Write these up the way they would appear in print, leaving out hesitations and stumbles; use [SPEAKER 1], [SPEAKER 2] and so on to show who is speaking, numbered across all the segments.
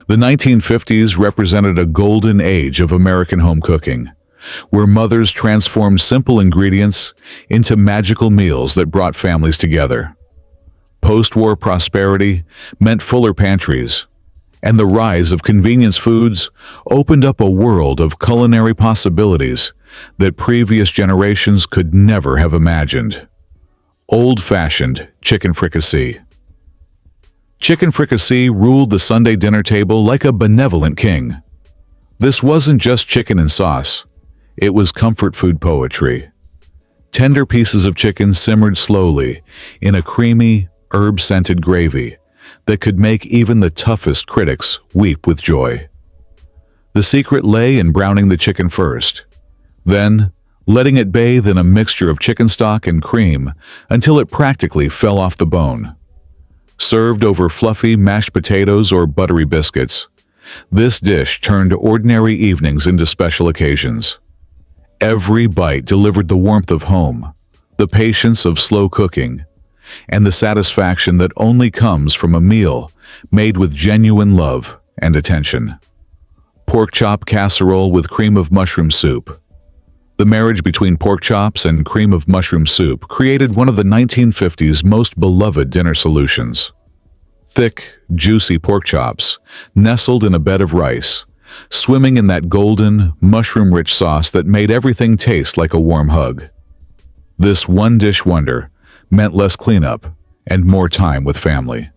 [SPEAKER 1] The 1950s represented a golden age of American home cooking, where mothers transformed simple ingredients into magical meals that brought families together. Post-war prosperity meant fuller pantries, and the rise of convenience foods opened up a world of culinary possibilities that previous generations could never have imagined. Old-fashioned chicken fricassee. Chicken fricassee ruled the Sunday dinner table like a benevolent king. This wasn't just chicken and sauce. It was comfort food poetry. Tender pieces of chicken simmered slowly in a creamy, herb-scented gravy that could make even the toughest critics weep with joy. The secret lay in browning the chicken first, then letting it bathe in a mixture of chicken stock and cream until it practically fell off the bone. Served over fluffy mashed potatoes or buttery biscuits, this dish turned ordinary evenings into special occasions. Every bite delivered the warmth of home, the patience of slow cooking, and the satisfaction that only comes from a meal made with genuine love and attention. Pork chop casserole with cream of mushroom soup. The marriage between pork chops and cream of mushroom soup created one of the 1950s most beloved dinner solutions. Thick, juicy pork chops, nestled in a bed of rice, swimming in that golden, mushroom-rich sauce that made everything taste like a warm hug. This one-dish wonder meant less cleanup and more time with family.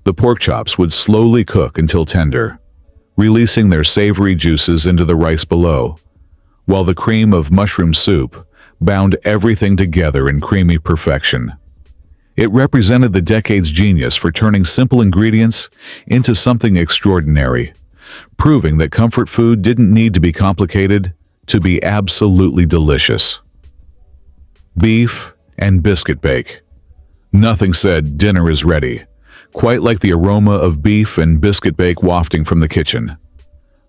[SPEAKER 1] The pork chops would slowly cook until tender, releasing their savory juices into the rice below, while the cream of mushroom soup bound everything together in creamy perfection. It represented the decade's genius for turning simple ingredients into something extraordinary, proving that comfort food didn't need to be complicated to be absolutely delicious. Beef and Biscuit Bake. Nothing said dinner is ready, quite like the aroma of beef and biscuit bake wafting from the kitchen.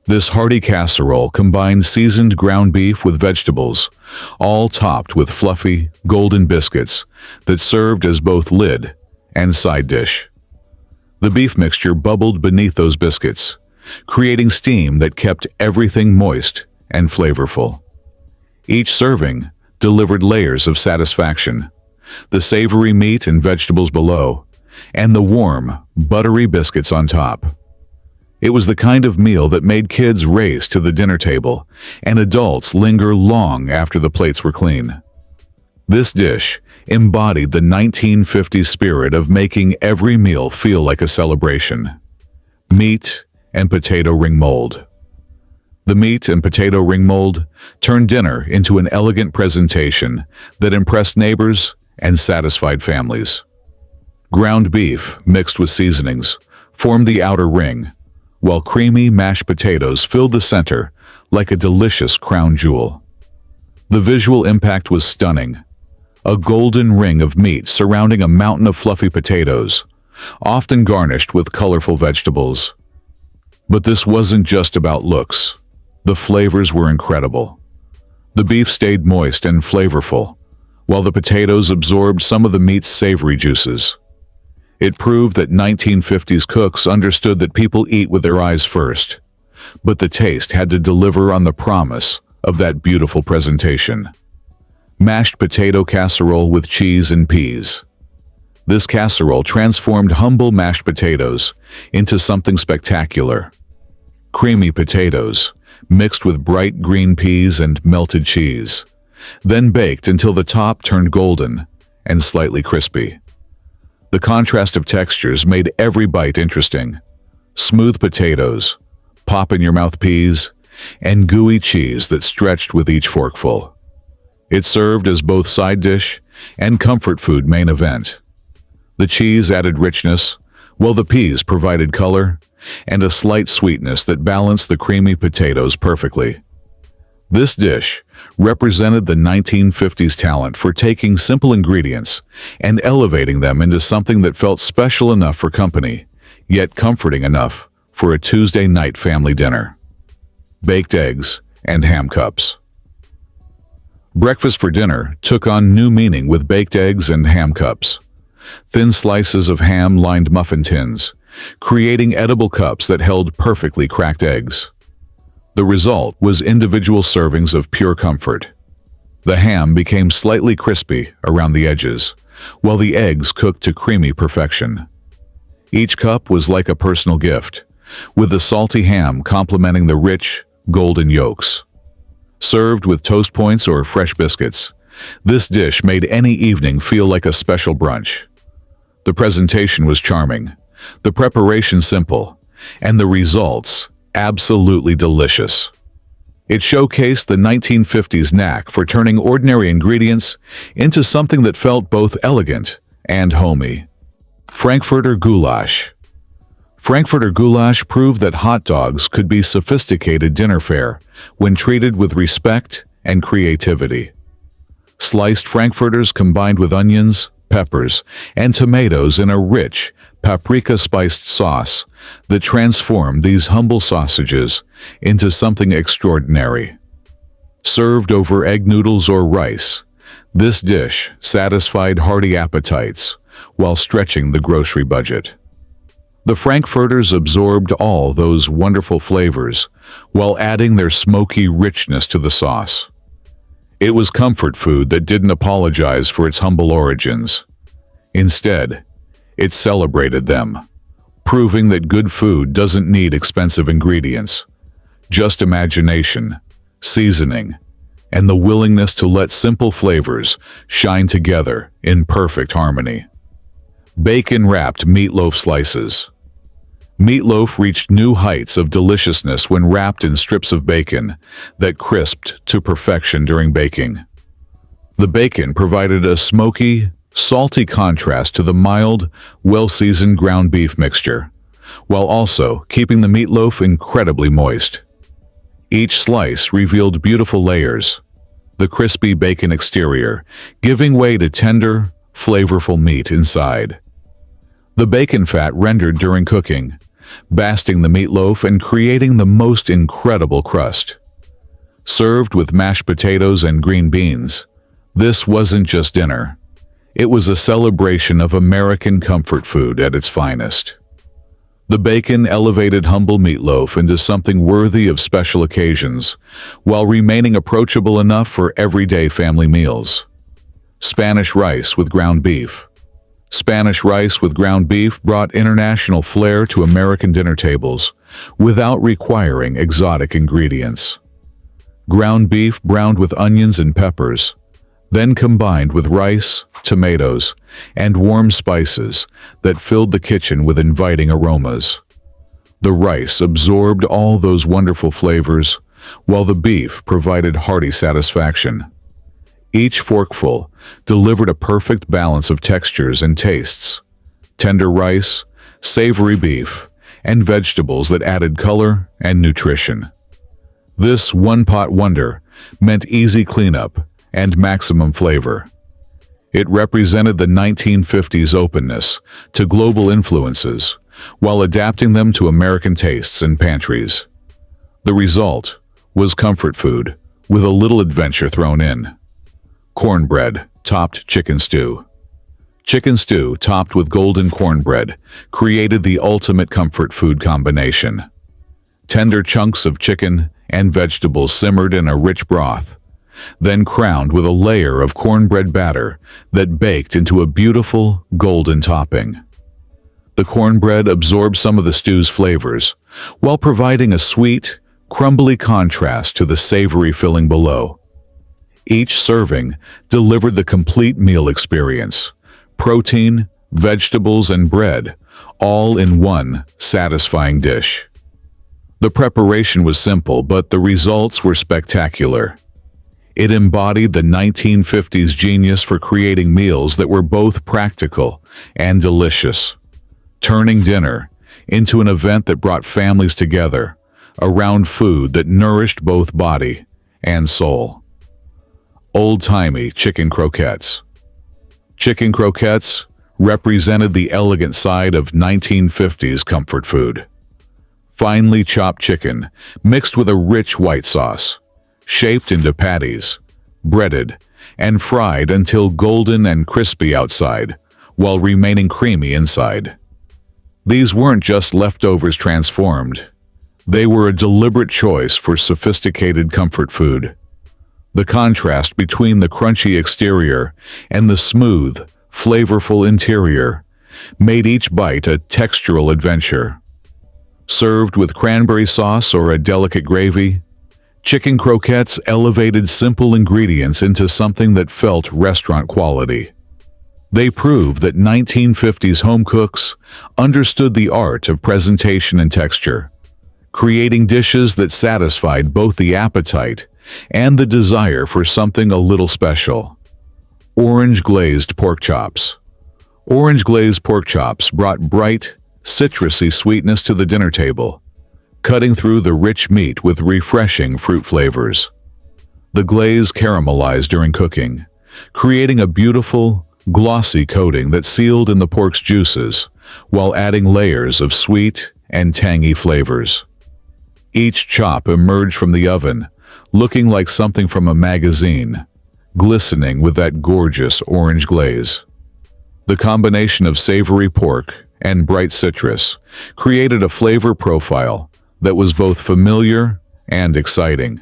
[SPEAKER 1] This hearty casserole combined seasoned ground beef with vegetables, all topped with fluffy, golden biscuits that served as both lid and side dish. The beef mixture bubbled beneath those biscuits, creating steam that kept everything moist and flavorful. Each serving delivered layers of satisfaction, the savory meat and vegetables below, and the warm, buttery biscuits on top. It was the kind of meal that made kids race to the dinner table and adults linger long after the plates were clean. This dish embodied the 1950s spirit of making every meal feel like a celebration. Meat and potato ring mold. The meat and potato ring mold turned dinner into an elegant presentation that impressed neighbors and satisfied families. Ground beef mixed with seasonings formed the outer ring, while creamy mashed potatoes filled the center like a delicious crown jewel. The visual impact was stunning. A golden ring of meat surrounding a mountain of fluffy potatoes, often garnished with colorful vegetables. But this wasn't just about looks. The flavors were incredible. The beef stayed moist and flavorful, while the potatoes absorbed some of the meat's savory juices. It proved that 1950s cooks understood that people eat with their eyes first, but the taste had to deliver on the promise of that beautiful presentation. Mashed potato casserole with cheese and peas. This casserole transformed humble mashed potatoes into something spectacular. Creamy potatoes, mixed with bright green peas and melted cheese, then baked until the top turned golden and slightly crispy. The contrast of textures made every bite interesting. Smooth potatoes, pop-in-your-mouth peas, and gooey cheese that stretched with each forkful. It served as both side dish and comfort food main event. The cheese added richness, while the peas provided color and a slight sweetness that balanced the creamy potatoes perfectly. This dish represented the 1950s talent for taking simple ingredients and elevating them into something that felt special enough for company, yet comforting enough for a Tuesday night family dinner. Baked eggs and ham cups. Breakfast for dinner took on new meaning with baked eggs and ham cups. Thin slices of ham lined muffin tins, creating edible cups that held perfectly cracked eggs. The result was individual servings of pure comfort. The ham became slightly crispy around the edges, while the eggs cooked to creamy perfection. Each cup was like a personal gift, with the salty ham complementing the rich, golden yolks. Served with toast points or fresh biscuits, this dish made any evening feel like a special brunch. The presentation was charming, the preparation simple, and the results absolutely delicious. It showcased the 1950s knack for turning ordinary ingredients into something that felt both elegant and homey. Frankfurter Goulash. Frankfurter Goulash proved that hot dogs could be sophisticated dinner fare when treated with respect and creativity. Sliced Frankfurters combined with onions, peppers, and tomatoes in a rich, paprika-spiced sauce that transformed these humble sausages into something extraordinary. Served over egg noodles or rice, this dish satisfied hearty appetites while stretching the grocery budget. The Frankfurters absorbed all those wonderful flavors while adding their smoky richness to the sauce. It was comfort food that didn't apologize for its humble origins. Instead, it celebrated them, proving that good food doesn't need expensive ingredients, just imagination, seasoning, and the willingness to let simple flavors shine together in perfect harmony. Bacon-wrapped meatloaf slices. Meatloaf reached new heights of deliciousness when wrapped in strips of bacon that crisped to perfection during baking. The bacon provided a smoky, salty contrast to the mild, well-seasoned ground beef mixture, while also keeping the meatloaf incredibly moist. Each slice revealed beautiful layers, the crispy bacon exterior giving way to tender, flavorful meat inside. The bacon fat rendered during cooking, basting the meatloaf and creating the most incredible crust. Served with mashed potatoes and green beans, this wasn't just dinner. It was a celebration of American comfort food at its finest. The bacon elevated humble meatloaf into something worthy of special occasions, while remaining approachable enough for everyday family meals. Spanish rice with ground beef. Spanish rice with ground beef brought international flair to American dinner tables without requiring exotic ingredients. Ground beef browned with onions and peppers, then combined with rice, tomatoes, and warm spices that filled the kitchen with inviting aromas. The rice absorbed all those wonderful flavors, while the beef provided hearty satisfaction. Each forkful delivered a perfect balance of textures and tastes: tender rice, savory beef, and vegetables that added color and nutrition. This one-pot wonder meant easy cleanup and maximum flavor. It represented the 1950s openness to global influences while adapting them to American tastes and pantries. The result was comfort food with a little adventure thrown in. Cornbread-topped chicken stew. Chicken stew topped with golden cornbread created the ultimate comfort food combination. Tender chunks of chicken and vegetables simmered in a rich broth, then crowned with a layer of cornbread batter that baked into a beautiful golden topping. The cornbread absorbed some of the stew's flavors, while providing a sweet, crumbly contrast to the savory filling below. Each serving delivered the complete meal experience: protein, vegetables, and bread, all in one satisfying dish. The preparation was simple, but the results were spectacular. It embodied the 1950s genius for creating meals that were both practical and delicious, turning dinner into an event that brought families together around food that nourished both body and soul. Old-timey chicken croquettes. Chicken croquettes represented the elegant side of 1950s comfort food. Finely chopped chicken mixed with a rich white sauce, shaped into patties, breaded, and fried until golden and crispy outside, while remaining creamy inside. These weren't just leftovers transformed. They were a deliberate choice for sophisticated comfort food. The contrast between the crunchy exterior and the smooth, flavorful interior made each bite a textural adventure. Served with cranberry sauce or a delicate gravy, chicken croquettes elevated simple ingredients into something that felt restaurant quality. They prove that 1950s home cooks understood the art of presentation and texture, creating dishes that satisfied both the appetite and the desire for something a little special. Orange glazed pork chops. Orange glazed pork chops brought bright, citrusy sweetness to the dinner table, cutting through the rich meat with refreshing fruit flavors. The glaze caramelized during cooking, creating a beautiful, glossy coating that sealed in the pork's juices while adding layers of sweet and tangy flavors. Each chop emerged from the oven, looking like something from a magazine, glistening with that gorgeous orange glaze. The combination of savory pork and bright citrus created a flavor profile that was both familiar and exciting.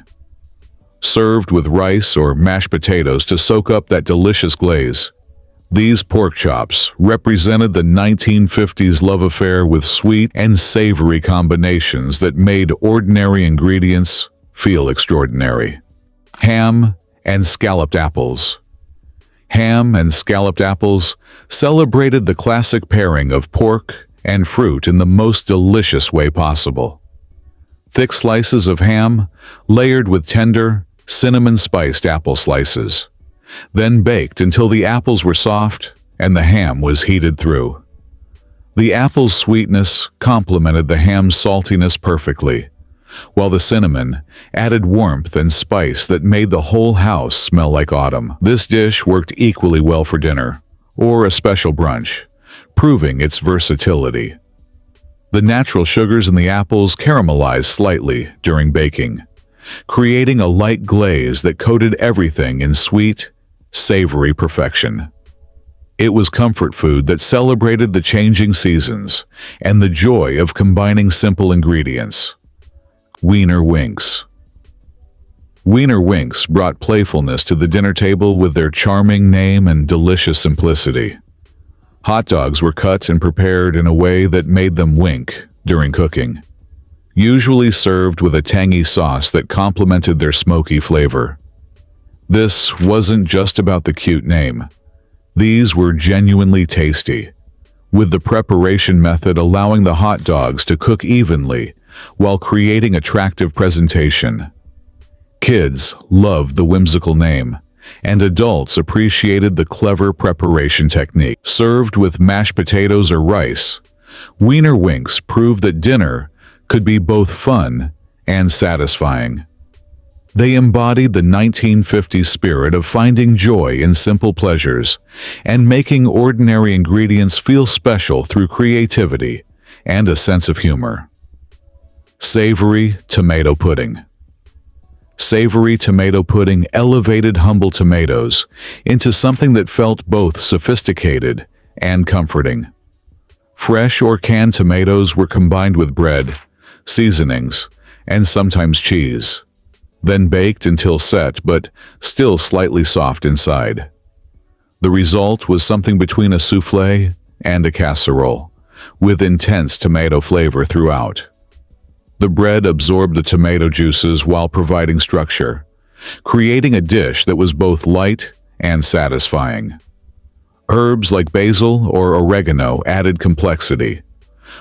[SPEAKER 1] Served with rice or mashed potatoes to soak up that delicious glaze, these pork chops represented the 1950s love affair with sweet and savory combinations that made ordinary ingredients feel extraordinary. Ham and scalloped apples. Ham and scalloped apples celebrated the classic pairing of pork and fruit in the most delicious way possible. Thick slices of ham layered with tender, cinnamon-spiced apple slices, then baked until the apples were soft and the ham was heated through. The apple's sweetness complemented the ham's saltiness perfectly, while the cinnamon added warmth and spice that made the whole house smell like autumn. This dish worked equally well for dinner or a special brunch, proving its versatility. The natural sugars in the apples caramelized slightly during baking, creating a light glaze that coated everything in sweet, savory perfection. It was comfort food that celebrated the changing seasons and the joy of combining simple ingredients. Wiener Winks. Wiener Winks brought playfulness to the dinner table with their charming name and delicious simplicity. Hot dogs were cut and prepared in a way that made them wink during cooking, usually served with a tangy sauce that complemented their smoky flavor. This wasn't just about the cute name. These were genuinely tasty, with the preparation method allowing the hot dogs to cook evenly while creating attractive presentation. Kids loved the whimsical name, and adults appreciated the clever preparation technique. Served with mashed potatoes or rice, Wiener Winks proved that dinner could be both fun and satisfying. They embodied the 1950s spirit of finding joy in simple pleasures and making ordinary ingredients feel special through creativity and a sense of humor. Savory tomato pudding. Savory tomato pudding elevated humble tomatoes into something that felt both sophisticated and comforting. Fresh or canned tomatoes were combined with bread, seasonings, and sometimes cheese, then baked until set but still slightly soft inside. The result was something between a soufflé and a casserole, with intense tomato flavor throughout. The bread absorbed the tomato juices while providing structure, creating a dish that was both light and satisfying. Herbs like basil or oregano added complexity,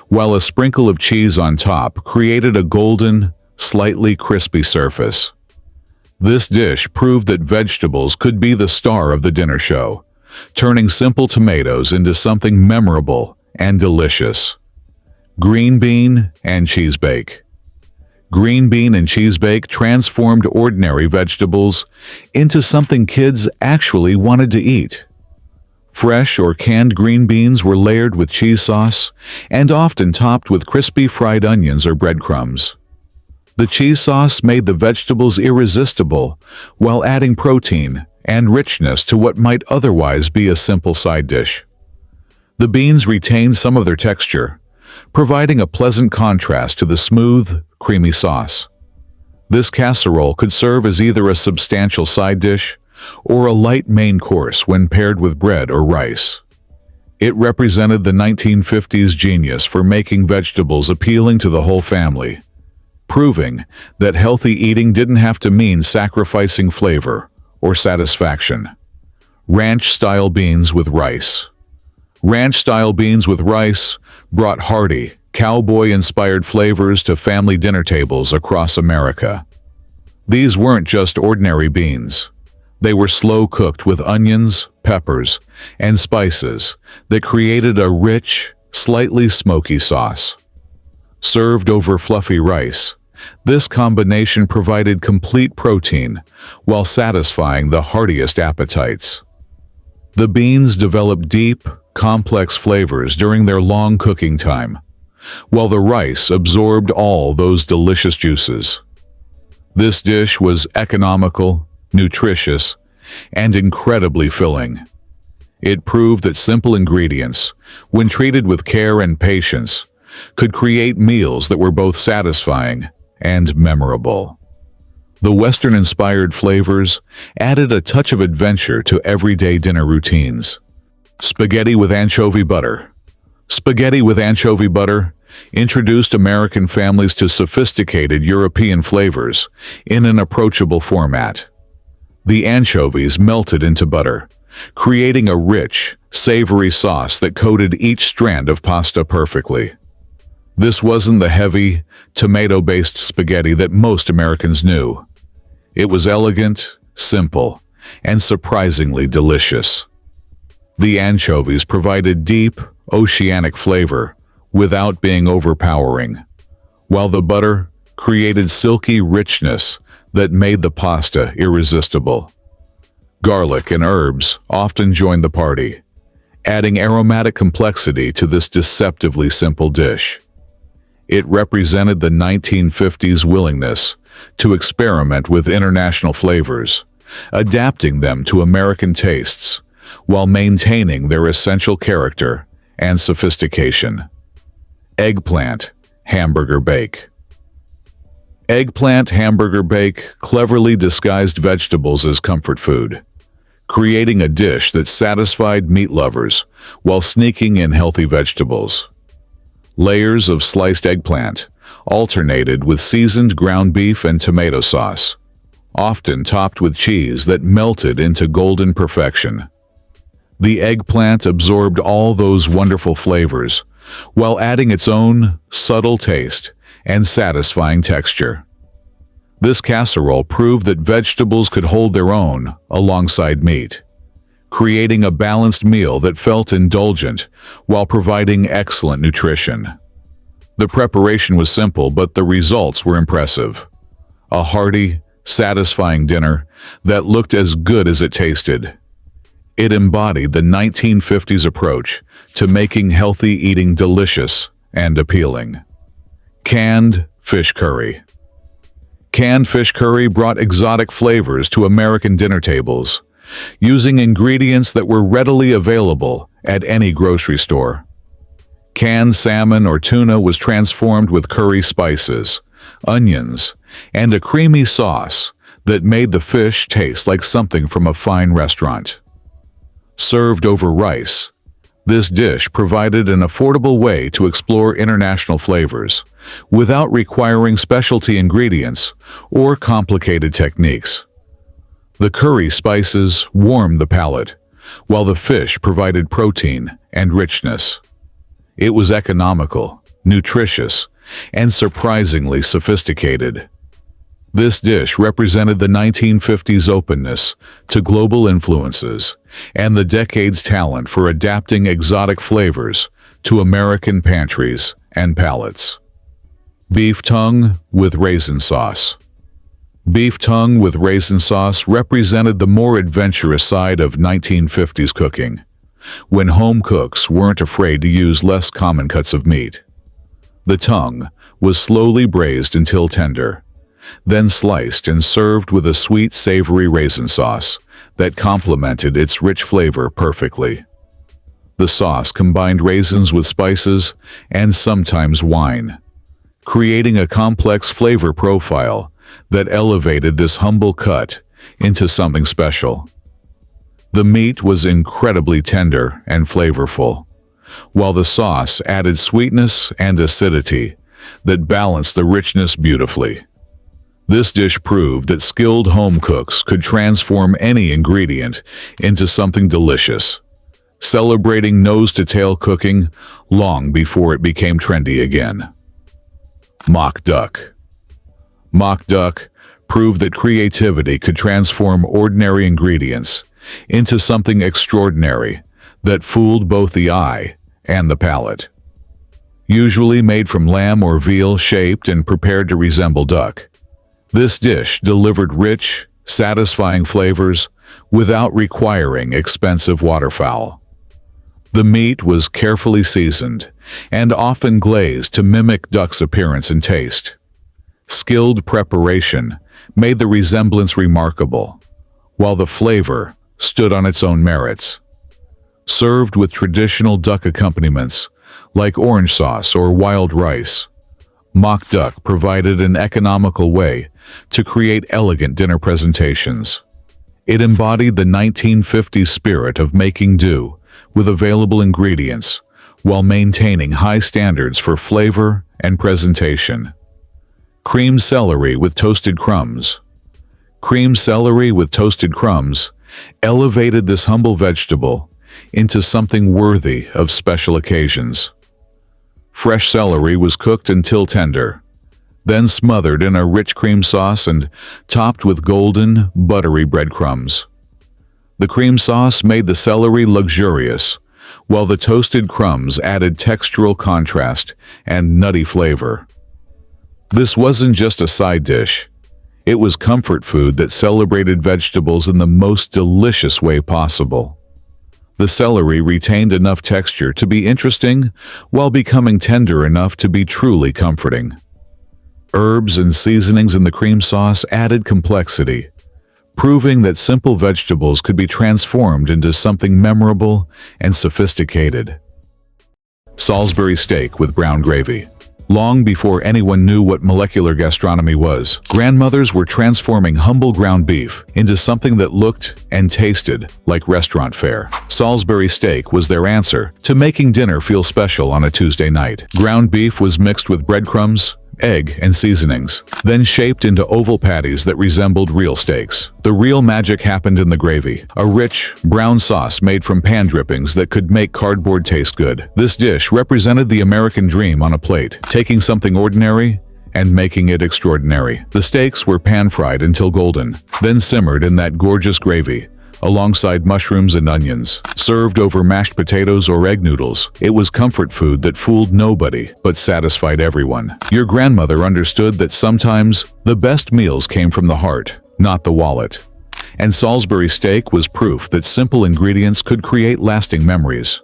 [SPEAKER 1] while a sprinkle of cheese on top created a golden, slightly crispy surface. This dish proved that vegetables could be the star of the dinner show, turning simple tomatoes into something memorable and delicious. Green bean and cheese bake. Green bean and cheese bake transformed ordinary vegetables into something kids actually wanted to eat. Fresh or canned green beans were layered with cheese sauce and often topped with crispy fried onions or breadcrumbs. The cheese sauce made the vegetables irresistible while adding protein and richness to what might otherwise be a simple side dish. The beans retained some of their texture, providing a pleasant contrast to the smooth, creamy sauce. This casserole could serve as either a substantial side dish or a light main course when paired with bread or rice. It represented the 1950s genius for making vegetables appealing to the whole family, proving that healthy eating didn't have to mean sacrificing flavor or satisfaction. Ranch-style beans with rice. Ranch-style beans with rice brought hearty, cowboy-inspired flavors to family dinner tables across America. These weren't just ordinary beans. They were slow-cooked with onions, peppers, and spices that created a rich, slightly smoky sauce. Served over fluffy rice, this combination provided complete protein while satisfying the heartiest appetites. The beans developed deep, complex flavors during their long cooking time, while the rice absorbed all those delicious juices. This dish was economical, nutritious, and incredibly filling. It proved that simple ingredients, when treated with care and patience, could create meals that were both satisfying and memorable. The Western-inspired flavors added a touch of adventure to everyday dinner routines. Spaghetti with anchovy butter. Spaghetti with anchovy butter introduced American families to sophisticated European flavors in an approachable format. The anchovies melted into butter, creating a rich, savory sauce that coated each strand of pasta perfectly. This wasn't the heavy, tomato-based spaghetti that most Americans knew. It was elegant, simple, and surprisingly delicious. The anchovies provided deep, oceanic flavor without being overpowering, while the butter created silky richness that made the pasta irresistible. Garlic and herbs often joined the party, adding aromatic complexity to this deceptively simple dish. It represented the 1950s willingness to experiment with international flavors, adapting them to American tastes while maintaining their essential character and sophistication. Eggplant Hamburger Bake. Eggplant Hamburger Bake cleverly disguised vegetables as comfort food, creating a dish that satisfied meat lovers while sneaking in healthy vegetables. Layers of sliced eggplant alternated with seasoned ground beef and tomato sauce, often topped with cheese that melted into golden perfection. The eggplant absorbed all those wonderful flavors while adding its own subtle taste and satisfying texture. This casserole proved that vegetables could hold their own alongside meat, creating a balanced meal that felt indulgent while providing excellent nutrition. The preparation was simple, but the results were impressive. A hearty, satisfying dinner that looked as good as it tasted. It embodied the 1950s approach to making healthy eating delicious and appealing. Canned fish curry. Canned fish curry brought exotic flavors to American dinner tables, using ingredients that were readily available at any grocery store. Canned salmon or tuna was transformed with curry spices, onions, and a creamy sauce that made the fish taste like something from a fine restaurant. Served over rice, this dish provided an affordable way to explore international flavors without requiring specialty ingredients or complicated techniques. The curry spices warmed the palate, while the fish provided protein and richness. It was economical, nutritious, and surprisingly sophisticated. This dish represented the 1950s openness to global influences and the decade's talent for adapting exotic flavors to American pantries and palates. Beef tongue with raisin sauce. Beef tongue with raisin sauce represented the more adventurous side of 1950s cooking, when home cooks weren't afraid to use less common cuts of meat. The tongue was slowly braised until tender, then sliced and served with a sweet, savory raisin sauce that complemented its rich flavor perfectly. The sauce combined raisins with spices and sometimes wine, creating a complex flavor profile that elevated this humble cut into something special. The meat was incredibly tender and flavorful, while the sauce added sweetness and acidity that balanced the richness beautifully. This dish proved that skilled home cooks could transform any ingredient into something delicious, celebrating nose-to-tail cooking long before it became trendy again. Mock duck. Mock duck proved that creativity could transform ordinary ingredients into something extraordinary that fooled both the eye and the palate. Usually made from lamb or veal shaped and prepared to resemble duck, this dish delivered rich, satisfying flavors without requiring expensive waterfowl. The meat was carefully seasoned and often glazed to mimic duck's appearance and taste. Skilled preparation made the resemblance remarkable, while the flavor stood on its own merits. Served with traditional duck accompaniments like orange sauce or wild rice, mock duck provided an economical way to create elegant dinner presentations. It embodied the 1950s spirit of making do with available ingredients while maintaining high standards for flavor and presentation. Creamed celery with toasted crumbs. Creamed celery with toasted crumbs elevated this humble vegetable into something worthy of special occasions. Fresh celery was cooked until tender, then smothered in a rich cream sauce and topped with golden, buttery breadcrumbs. The cream sauce made the celery luxurious, while the toasted crumbs added textural contrast and nutty flavor. This wasn't just a side dish. It was comfort food that celebrated vegetables in the most delicious way possible. The celery retained enough texture to be interesting while becoming tender enough to be truly comforting. Herbs and seasonings in the cream sauce added complexity, proving that simple vegetables could be transformed into something memorable and sophisticated. Salisbury steak with brown gravy. Long before anyone knew what molecular gastronomy was, grandmothers were transforming humble ground beef into something that looked and tasted like restaurant fare. Salisbury steak was their answer to making dinner feel special on a Tuesday night. Ground beef was mixed with breadcrumbs, egg, and seasonings, then shaped into oval patties that resembled real steaks. The real magic happened in the gravy, a rich, brown sauce made from pan drippings that could make cardboard taste good. This dish represented the American dream on a plate, taking something ordinary and making it extraordinary. The steaks were pan-fried until golden, then simmered in that gorgeous gravy, alongside mushrooms and onions. Served over mashed potatoes or egg noodles, it was comfort food that fooled nobody but satisfied everyone. Your grandmother understood that sometimes the best meals came from the heart, not the wallet. And Salisbury steak was proof that simple ingredients could create lasting memories.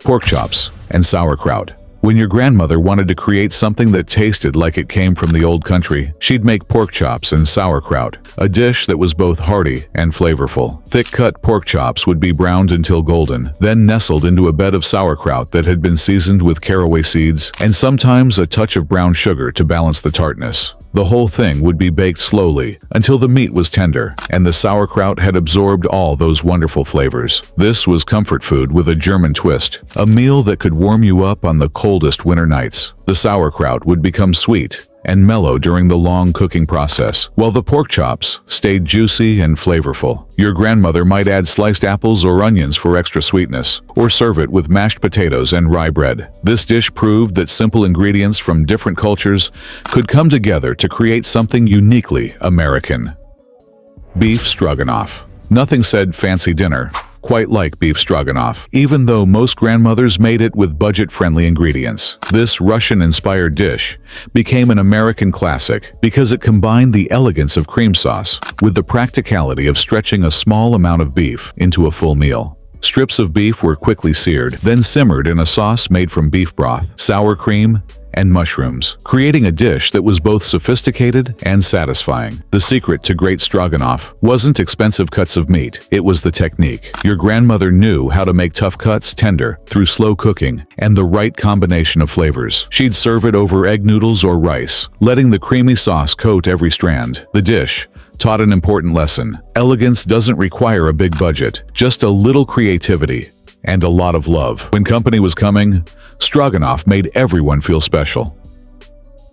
[SPEAKER 1] Pork chops and sauerkraut. When your grandmother wanted to create something that tasted like it came from the old country, she'd make pork chops and sauerkraut, a dish that was both hearty and flavorful. Thick-cut pork chops would be browned until golden, then nestled into a bed of sauerkraut that had been seasoned with caraway seeds and sometimes a touch of brown sugar to balance the tartness. The whole thing would be baked slowly until the meat was tender and the sauerkraut had absorbed all those wonderful flavors. This was comfort food with a German twist, a meal that could warm you up on the coldest winter nights. The sauerkraut would become sweet and mellow during the long cooking process, while the pork chops stayed juicy and flavorful. Your grandmother might add sliced apples or onions for extra sweetness, or serve it with mashed potatoes and rye bread. This dish proved that simple ingredients from different cultures could come together to create something uniquely American. Beef stroganoff. Nothing said fancy dinner quite like beef stroganoff, even though most grandmothers made it with budget-friendly ingredients. This Russian-inspired dish became an American classic because it combined the elegance of cream sauce with the practicality of stretching a small amount of beef into a full meal. Strips of beef were quickly seared, then simmered in a sauce made from beef broth, sour cream, and mushrooms, creating a dish that was both sophisticated and satisfying. The secret to great stroganoff wasn't expensive cuts of meat, it was the technique. Your grandmother knew how to make tough cuts tender through slow cooking and the right combination of flavors. She'd serve it over egg noodles or rice, letting the creamy sauce coat every strand. The dish taught an important lesson. Elegance doesn't require a big budget, just a little creativity and a lot of love. When company was coming, Stroganoff made everyone feel special.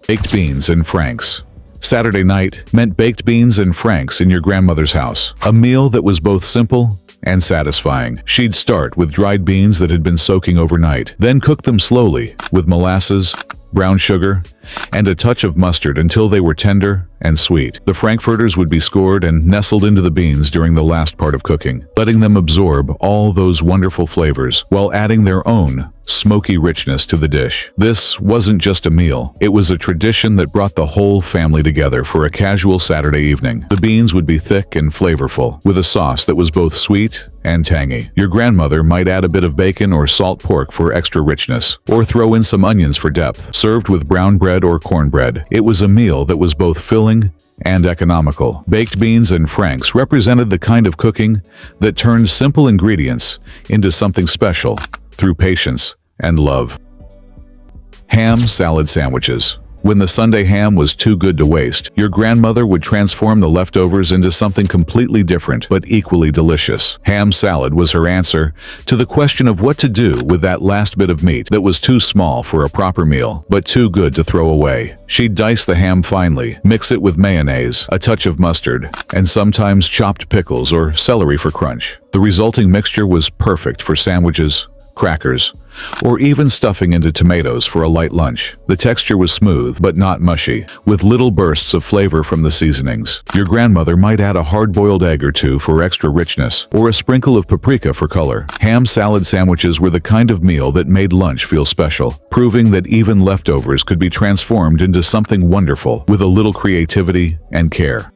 [SPEAKER 1] Baked beans and franks. Saturday night meant baked beans and franks in your grandmother's house. A meal that was both simple and satisfying. She'd start with dried beans that had been soaking overnight, then cook them slowly with molasses, brown sugar, and a touch of mustard until they were tender and sweet. The frankfurters would be scored and nestled into the beans during the last part of cooking, letting them absorb all those wonderful flavors while adding their own smoky richness to the dish. This wasn't just a meal, it was a tradition that brought the whole family together for a casual Saturday evening. The beans would be thick and flavorful, with a sauce that was both sweet and tangy. Your grandmother might add a bit of bacon or salt pork for extra richness, or throw in some onions for depth. Served with brown bread or cornbread, it was a meal that was both filling and economical. Baked beans and franks represented the kind of cooking that turned simple ingredients into something special through patience and love. Ham salad sandwiches. When the Sunday ham was too good to waste, your grandmother would transform the leftovers into something completely different but equally delicious. Ham salad was her answer to the question of what to do with that last bit of meat that was too small for a proper meal, but too good to throw away. She'd dice the ham finely, mix it with mayonnaise, a touch of mustard, and sometimes chopped pickles or celery for crunch. The resulting mixture was perfect for sandwiches, crackers, or even stuffing into tomatoes for a light lunch. The texture was smooth but not mushy, with little bursts of flavor from the seasonings. Your grandmother might add a hard-boiled egg or two for extra richness, or a sprinkle of paprika for color. Ham salad sandwiches were the kind of meal that made lunch feel special, proving that even leftovers could be transformed into something wonderful with a little creativity and care.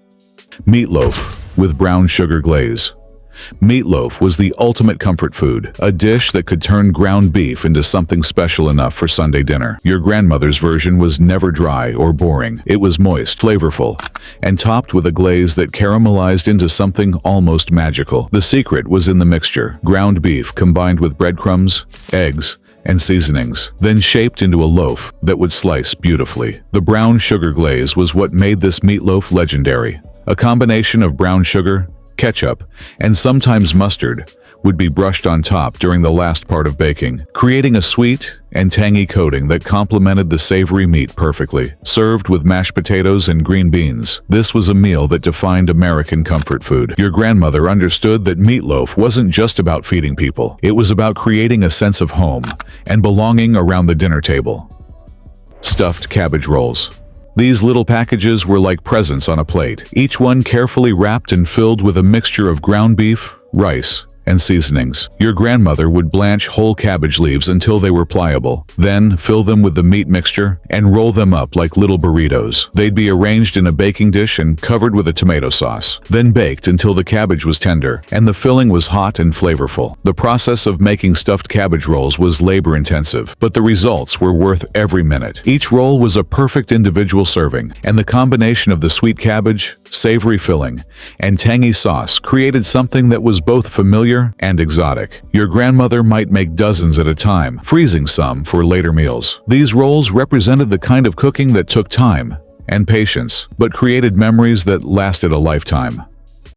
[SPEAKER 1] Meatloaf with brown sugar glaze. Meatloaf was the ultimate comfort food, a dish that could turn ground beef into something special enough for Sunday dinner. Your grandmother's version was never dry or boring. It was moist, flavorful, and topped with a glaze that caramelized into something almost magical. The secret was in the mixture: ground beef combined with breadcrumbs, eggs, and seasonings, then shaped into a loaf that would slice beautifully. The brown sugar glaze was what made this meatloaf legendary. A combination of brown sugar, ketchup, and sometimes mustard would be brushed on top during the last part of baking, creating a sweet and tangy coating that complemented the savory meat perfectly. Served with mashed potatoes and green beans, this was a meal that defined American comfort food. Your grandmother understood that meatloaf wasn't just about feeding people. It was about creating a sense of home and belonging around the dinner table. Stuffed cabbage rolls. These little packages were like presents on a plate, each one carefully wrapped and filled with a mixture of ground beef, rice, and seasonings. Your grandmother would blanch whole cabbage leaves until they were pliable, then fill them with the meat mixture and roll them up like little burritos. They'd be arranged in a baking dish and covered with a tomato sauce, then baked until the cabbage was tender and the filling was hot and flavorful. The process of making stuffed cabbage rolls was labor-intensive, but the results were worth every minute. Each roll was a perfect individual serving, and the combination of the sweet cabbage, savory filling, and tangy sauce created something that was both familiar and exotic. Your grandmother might make dozens at a time, freezing some for later meals. These rolls represented the kind of cooking that took time and patience, but created memories that lasted a lifetime.